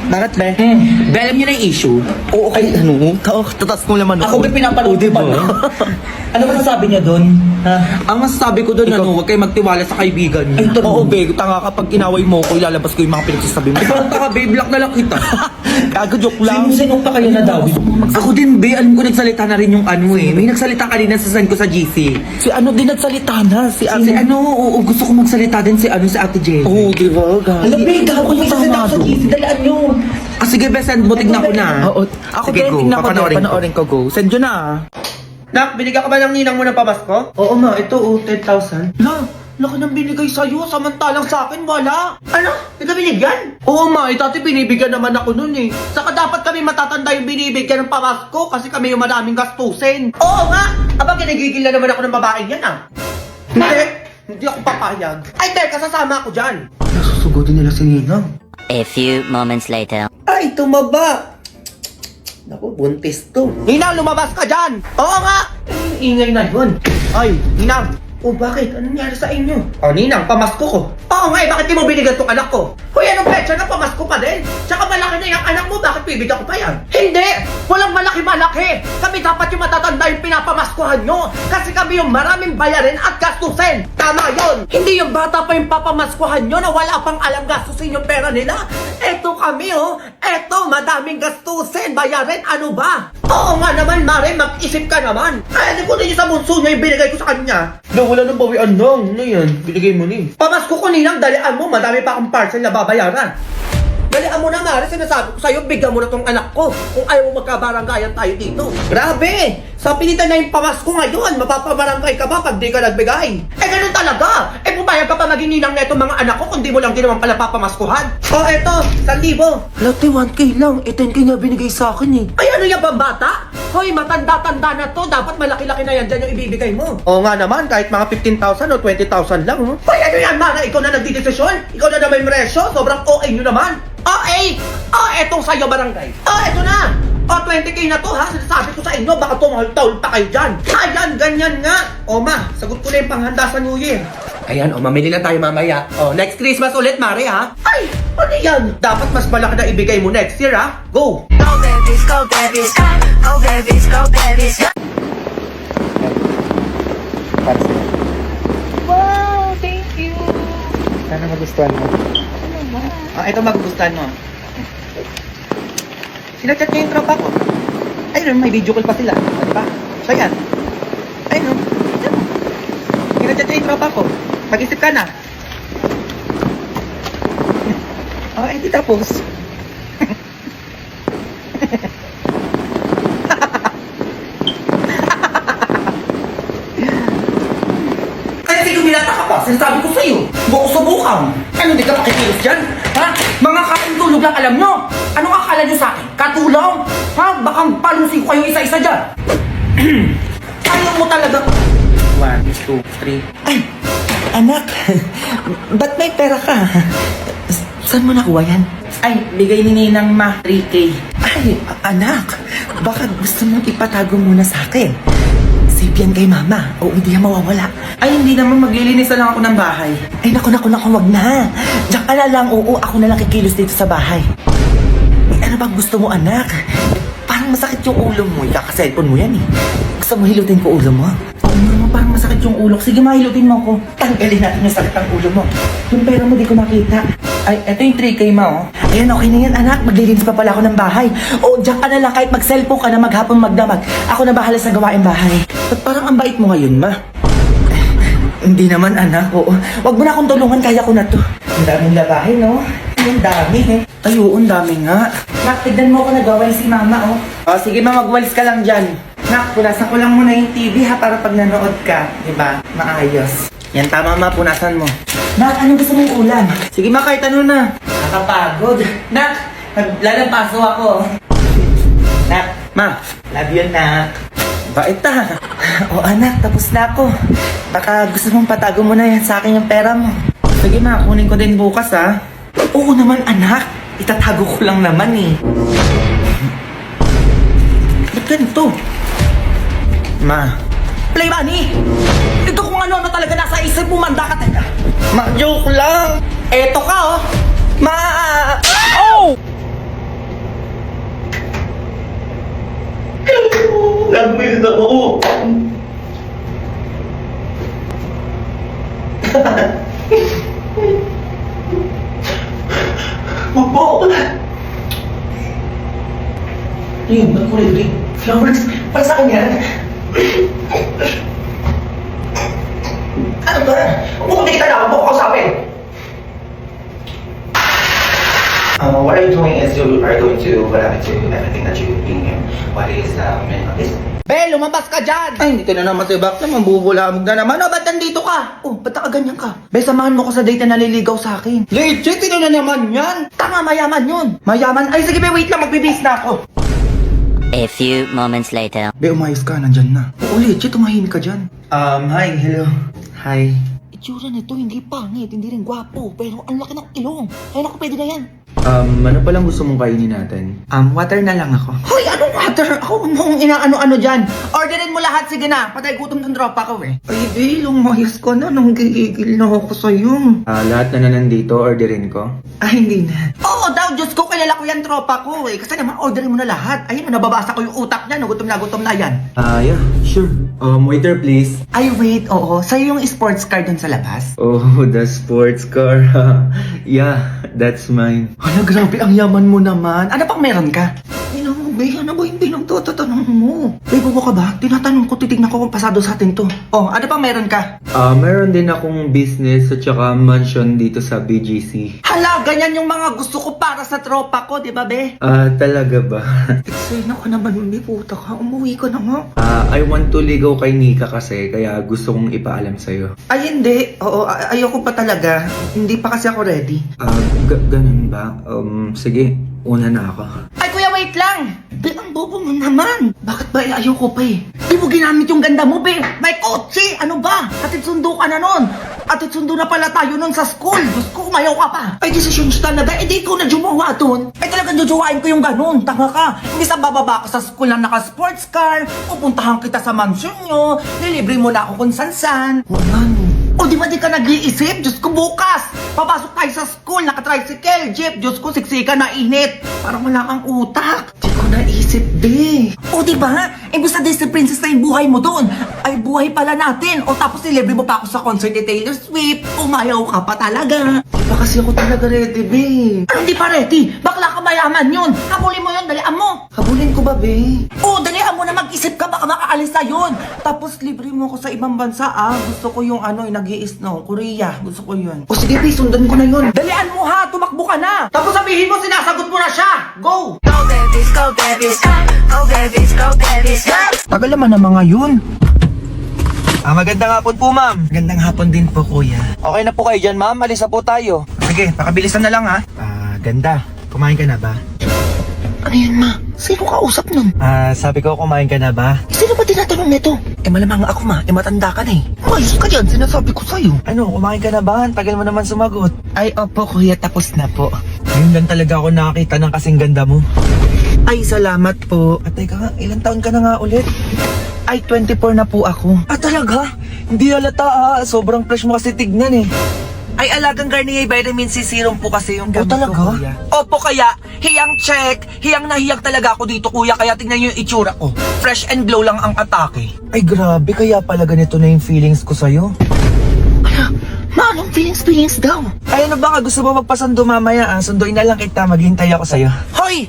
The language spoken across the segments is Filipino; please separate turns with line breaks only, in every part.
Bakit, be?
Be, alam niyo na yung issue?
Oo, okay. Ano? Tatas mo naman
Ako ba pinapanood
diba?
pa, no? Ano ba sasabi niya doon? Ha?
Ang masasabi ko doon, huwag kayo magtiwala sa kaibigan niyo.
Ay,
Oo, be, tanga kapag kinaway mo ko, ilalabas ko yung mga pinagsasabi mo. Ikaw ang tanga, be, block na lang kita. Gago, joke lang.
Sino pa kayo na daw?
Ako din, be, alam ko nagsalita na rin yung ano eh. May nagsalita kanina sa send ko sa GC. Si ano din nagsalita na, si ano, oo, gusto ko magsalita din si Ate Jenny. Oo, di ba?
Alam, be, gago yung sasalita sa GC. Dalaan nyo.
Sige, be, send mo, tignan ko na. Oo, ako
Sige,
din,
go.
tignan ko din,
Papanoorin
panoorin ko, go. Send yun na. Nak, binigyan ka ba ng ninang mo ng pamasko? Oo, ma, ito, 10,000. Laki nang binigay sa'yo, samantalang sa akin, wala. Ano? Hindi ka binigyan? Oo, ma, dati binibigyan naman ako nun eh. Saka dapat kami matatanda yung binibigyan ng pamasko kasi kami yung maraming gastusin. Oo nga! Aba, ginagigil na naman ako ng babaeng yan ah. Hindi ako papayag. Ay, teka, sasama ako dyan. Nasusugodin nila si Ninang.
A few moments later.
Ay, tumaba! Naku, buntis to. Ninang, lumabas ka dyan! Oo nga! Ingay na yun. Ay, Ninang! O bakit? Anong nangyari sa inyo? O Ninang, pamasko ko. Oo nga, bakit di mo binigyan tong anak ko? Hoy, anong petsa na pamasko pa din? Tsaka malaki na yung anak mo, bakit bibigyan ko pa yan? Hindi! Walang malaki-malaki! Kami dapat yung matatanda yung pinapamaskuhan nyo! Kasi kami yung maraming bayarin at gastusin! Tama yon! Hindi yung bata pa yung papamaskuhan nyo na wala pang alam gastusin yung pera nila! Eto kami oh! Eto, madaming gastusin, bayarin, ano ba? Oo nga naman, Mare, mag-isip ka naman! Ay, ano ko din sa bunso nyo yung binigay ko sa kanya? Wala nang bawian lang. Ano yan? Binigay mo ni. Pamasko ko Ninang, dalian mo. Madami pa akong parcel na babayaran. Dalian mo na, Mare. Sinasabi ko sa'yo, bigyan mo na tong anak ko. Kung ayaw mo magkabaranggayan tayo dito. Grabe! Sa pilitan na yung pamasko ngayon, mapapabarangay ka ba pag di ka nagbigay? Eh, ganun talaga! Eh, pumayag ka pa maging ninang na itong mga anak ko kung di mo lang din naman pala papamaskuhan. O, eto, 1,000. Lati, 1K lang. 10K na binigay sa akin eh. Ay, ano yan ba, bata? Hoy, matanda-tanda na to. Dapat malaki-laki na yan dyan yung ibibigay mo. Oo nga naman, kahit mga 15,000 o 20,000 lang. No? Hoy, ano yan, Mara? Ikaw na nagdidesisyon? Ikaw na naman yung resyo? Sobrang OA nyo naman. OA! O, etong sa'yo, barangay. O, eto na. O, 20K na to, ha? Sinasabi ko sa inyo, baka tumahol-tahol pa kayo dyan. Ayan, ganyan nga. O, ma, sagot ko na yung panghanda sa New Year. Ayan, o, mamili na tayo mamaya. O, next Christmas ulit, Mare, ha? Ay, ano yan? Dapat mas malaki na ibigay mo next year, ha? Go!
Go babies, go babies, go babies, go babies.
Para sa'yo.
Wow, thank you.
Sana magustuhan mo.
Ano ba?
Ito magugustuhan mo. Sinachat niya yung tropa ko. Ayun, may video call pa sila. O, diba? So, yan. Ayun, sinachat niya yung tropa ko. Mag-isip ka na. Di tapos. Kasi gumilata ka pa, sinasabi ko sa'yo. Buko subukan. Ano, di ka makikilos dyan? Ha? Mga katulog lang alam nyo. Anong akala nyo sa akin? Katulong? Ha? Baka palusin ko kayo isa-isa dyan. Ayaw mo talaga. 1, 2, 3. Ay, anak. Ba't may pera ka? Saan mo nakuha yan? Ay, bigay ni Ninang Ma, 3K. Ay, anak. Baka gusto mong ipatago muna sa akin. Save yan kay Mama. O hindi yan mawawala. Ay, hindi naman maglilinis na lang ako ng bahay. Ay, naku, wag na. Diyan ka na lang, oo, ako na lang kikilos dito sa bahay. Ay, ano bang gusto mo, anak? Parang masakit yung ulo mo. Ikaka-cellphone mo yan eh. Gusto mo hilutin ko ulo mo? Oo naman, parang masakit yung ulo. Sige, mahilutin mo ko. Tanggalin natin yung sakit ng ulo mo. Yung pera mo di ko nakita. Ay, eto yung 3K ma, oh. Ayun, okay na yan, anak. Maglilinis pa pala ako ng bahay. O, diyan ka na lang. Kahit mag-cellphone ka na maghapon magdamag. Ako na bahala sa gawain bahay. Ba't parang ang bait mo ngayon, ma? Hindi naman, anak. Oo. Wag mo na akong tulungan. Kaya ko na to. Ang daming labahin, no? Ang dami, eh. Ay, oo, ang dami nga. Nak, tignan mo ako nagawain si mama, oh. O, sige, ma. Magwalis ka lang dyan. Nak, punasan ko lang muna yung TV, ha? Para pag nanood ka, diba? Maayos. Yan, tama, ma. Punasan mo. Nak, anong gusto mong ulam? Sige, ma. Kahit ano na. Nakapagod. Nak, naglalampaso ako. Nak, ma. Love you, nak. Bait ta. O anak, tapos na ako. Baka gusto mong patago mo na yan sa akin yung pera mo. Sige ma, kunin ko din bukas ha. Oo naman anak, itatago ko lang naman eh. Ba't ganito? Ma. Play money! Ito kung ano-ano talaga nasa isip mo, manda ka talaga. Ma, joke lang. Eto ka oh. Ma! Oh! Ayun, ba't kulay green? Flowers, para sa kanya. Ano ba? Kung kita na ako, kausapin. What are you doing is you are going to whatever to everything that you bring in. What is this? Be, lumabas ka dyan! Ay, hindi ka na naman si Bakla, mambubulamog na naman. O, ba't nandito ka? Oh, ba't nakaganyan ka? Be, samahan mo ko sa date na naliligaw sa akin. Legit, sino na naman yan? Tama, mayaman yun. Mayaman? Ay, sige be, wait lang, magbibis na ako.
A few moments later.
Be, umayos ka, nandyan na. Oo, legit, tumahimik ka dyan. Hi, hello. Hi. Itsura nito, hindi pangit, hindi rin gwapo, pero ang laki ng ilong. Ay, naku, pwede na yan.
Ano palang gusto mong kainin natin?
Water na lang ako. Hoy, anong water? Ako mong inaano-ano dyan. Orderin mo lahat, sige na. Patay gutom ng tropa ko eh. Ay, be, lumayas ko na. Nang gigigil na ako sa'yo.
Lahat na nandito, orderin ko.
Ay, hindi na. Oo daw, Diyos ko, kilala ko yan tropa ko eh. Kasi naman, orderin mo na lahat. Ayun, nababasa ko yung utak niya. No, gutom na yan.
Yeah, sure. Waiter please.
Ay, wait, oo. Sa'yo yung sports car dun sa labas?
Oh, the sports car. Yeah, that's mine.
Hala, grabe, ang yaman mo naman. Ano pang meron ka? Ina mo, be, ano ba yung pinagtatanong mo? Be, bobo ka ba? Tinatanong ko, titignan ko kung pasado sa atin to. Oh, ano pang meron ka?
Meron din akong business at saka mansion dito sa BGC.
Hala, ganyan yung mga gusto ko para sa tropa ko, di ba, be?
Talaga ba?
Eksena ka naman, be, puta ka. Umuwi ka na nga.
I want to ligaw kay Nika kasi kaya gusto kong ipaalam sa'yo.
Ay, hindi. Oo, ayoko pa talaga. Hindi pa kasi ako ready.
Ganun ba? Sige, una na ako.
Ay, kuya, wait lang! Be, ang bobo mo naman. Bakit ba ayoko pa eh? Di mo ginamit yung ganda mo, be. May kotse! Ano ba? Atid sundo ka na nun. Atid sundo na pala tayo nun sa school. Diyos ko, umayaw ka pa. Ay, desisyon stand na ba? Eh, di ko na jumawa dun. Ay, talagang jujuwain ko yung ganun. Tanga ka. Hindi sa bababa ka sa school na naka-sports car. Pupuntahan kita sa mansion nyo. Lilibre mo na ako kung san-san. O di ba di ka nag-iisip? Diyos ko, bukas! Papasok tayo sa school, naka-tricycle, jeep. Diyos ko, siksika na init. Parang wala kang utak. Di ko naisip, be. O di ba? Imbis na Disney Princess na yung buhay mo doon, ay buhay pala natin. O tapos nilibre mo pa ako sa concert ni Taylor Swift. Umayaw ka pa talaga. Di ba kasi ako talaga ready, be? Ano di pa ready? Bakla ka mayaman yun. Habulin mo yun, dalian mo. Habulin ko ba, be? O, dalian mo na mag-isip ka, baka makaalis na yun. Tapos libre mo ko sa ibang bansa, ah. Gusto ko yung ano, yung nag-i-snow, Korea. Gusto ko yun. O sige, be, sundan ko na yun. Dalian mo ha, tumakbo ka na. Tapos sabihin mo, sinasagot mo na siya. Go!
Go babies, go babies, go babies, go babies, go.
Tagal naman na mga yun. Magandang hapon po, ma'am. Magandang hapon din po, kuya.
Okay na po kayo dyan, ma'am. Alis na po tayo.
Sige, pakabilisan na lang, ha? Ganda. Kumain ka na ba? Ano yan, ma? Sino kausap nun?
Sabi ko, kumain ka na ba?
Sino ba tinatanong nito? Malamang ako, ma. Matanda ka na eh. Umayos ka dyan, sinasabi ko sa'yo.
Ano, kumain ka na ba? Tagal mo naman sumagot.
Ay, opo, kuya. Tapos na po.
Ngayon lang talaga ako nakakita ng kasing ganda mo.
Ay, salamat po.
At teka nga, ilang taon ka na nga ulit?
Ay, 24 na po ako.
Talaga? Hindi halata sobrang fresh mo kasi tignan eh.
Ay, alagang Garnier Vitamin C Serum po kasi yung gamit
talaga?
ko, kuya. Opo, kaya, hiyang check. Hiyang na hiyang talaga ako dito, kuya. Kaya tingnan niyo yung itsura ko. Fresh and glow lang ang atake.
Ay grabe, kaya pala ganito na yung feelings ko sa'yo.
Ma, anong feelings daw?
Ay ano ba, gusto mo magpasundo mamaya? Sunduin na lang kita, maghihintay ako sa'yo.
Hoy!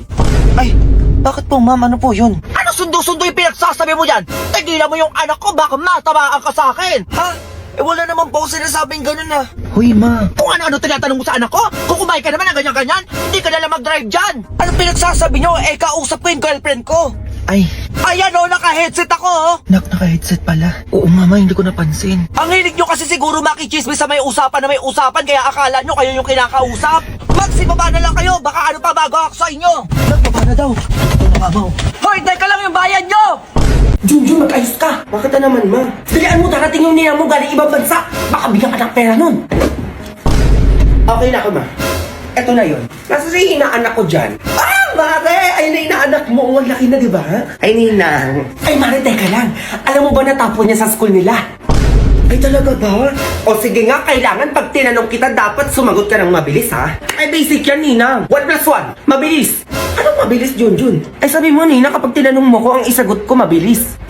Ay, bakit po ma'am, ano po yun?
Ano sundo-sundo yung pinagsasabi mo dyan? Tigilan mo yung anak ko, baka matamaan ka sa akin!
Ha? Wala naman po ako sinasabing ganun ah.
Hoy, ma. Kung ano-ano tinatanong mo sa anak ko? Kung kumain ka naman ng ganyan-ganyan, hindi ka nalang mag-drive dyan!
Anong pinagsasabi nyo? Kausap ko yung girlfriend ko.
Ay,
Ayan naka-headset ako
naka-headset pala. Oo, mama, hindi ko napansin.
Ang hilig nyo kasi siguro makichismis sa may usapan na may usapan, kaya akala nyo kayo yung kinakausap. Magsibaba na lang kayo, baka ano pa bago ako sa inyo. Nagbaba na daw. Ito na nga, Mau. Hoy, teka lang yung bayan nyo!
Junjun, mag-ayos ka! Bakit na naman, ma? Dalian mo, darating yung nina mo galing ibang bansa! Baka bigyan ka ng pera nun! Okay na ako, ma. Eto na yun. Nasa si inaanak ko dyan. Mare! Ay, na inaanak mo. Ang laki na, di ba? Ay, ninang. Ay, Mare, teka lang. Alam mo ba natapon niya sa school nila? Ay, talaga ba? O sige nga, kailangan pag tinanong kita, dapat sumagot ka ng mabilis, ha? Ay, basic yan, Ninang. 1+1. Mabilis. Anong mabilis, Junjun? Ay, sabi mo, Nina, kapag tinanong mo ko, ang isagot ko mabilis.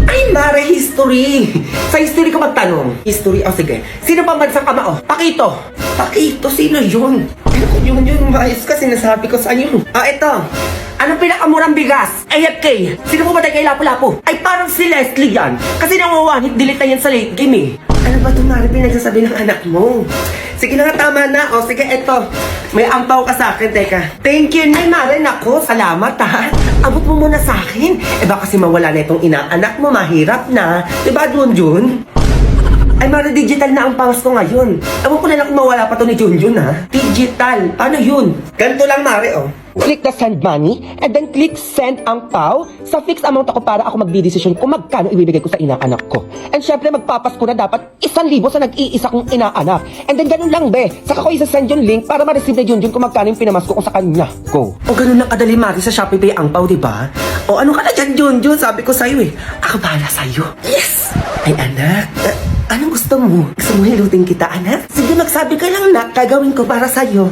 Ay, Mare, history. Sa history ko magtanong. History, o sige. Sino pang bansang kamao? Pakito. Pakito, sino yun? Ay, Yun, maayos ka, sinasabi ko sa'yo. Ito. Anong pinakamurang bigas? AFK. Sino po ba tayo kay Lapu-Lapu? Ay, parang si Leslie yan. Kasi nanguwanit, delete na yan sa late game eh. Ano ba itong Mari pinagsasabi ng anak mo? Sige na nga, tama na. O, sige, eto. May ampaw ka sa akin, teka. Thank you, Nay Mari. Nako, salamat ha. Abot mo muna sa akin. Baka kasi mawala na itong inaanak mo, mahirap na. Diba, Junjun? Ay, Mari, digital na ang pangas ko ngayon. Ewan ko na lang kung mawala pa to ni Junjun, ha? Digital. Paano yun? Ganito lang, Mari, oh. Click the send money, and then click send ang pao sa fixed amount ako para ako magdidesisyon kung magkano ibibigay ko sa inaanak ko. And syempre, magpapasko na dapat 1,000 sa nag-iisa kong inaanak. And then, ganun lang, be. Saka ko isa-send yung link para ma-receive na Junjun kung magkano yung pinamasko ko sa kanya. Go. O, ganun lang kadali, Mari, sa Shopee Pay ang pao, diba? O, ano ka na dyan, Junjun? Sabi ko sa'yo, eh. Ako bahala sa'yo. Yes! Ay, anak. Anong gusto mo? Gusto mo hilutin kita, anak? Sige, magsabi ka lang na gagawin ko para sa'yo.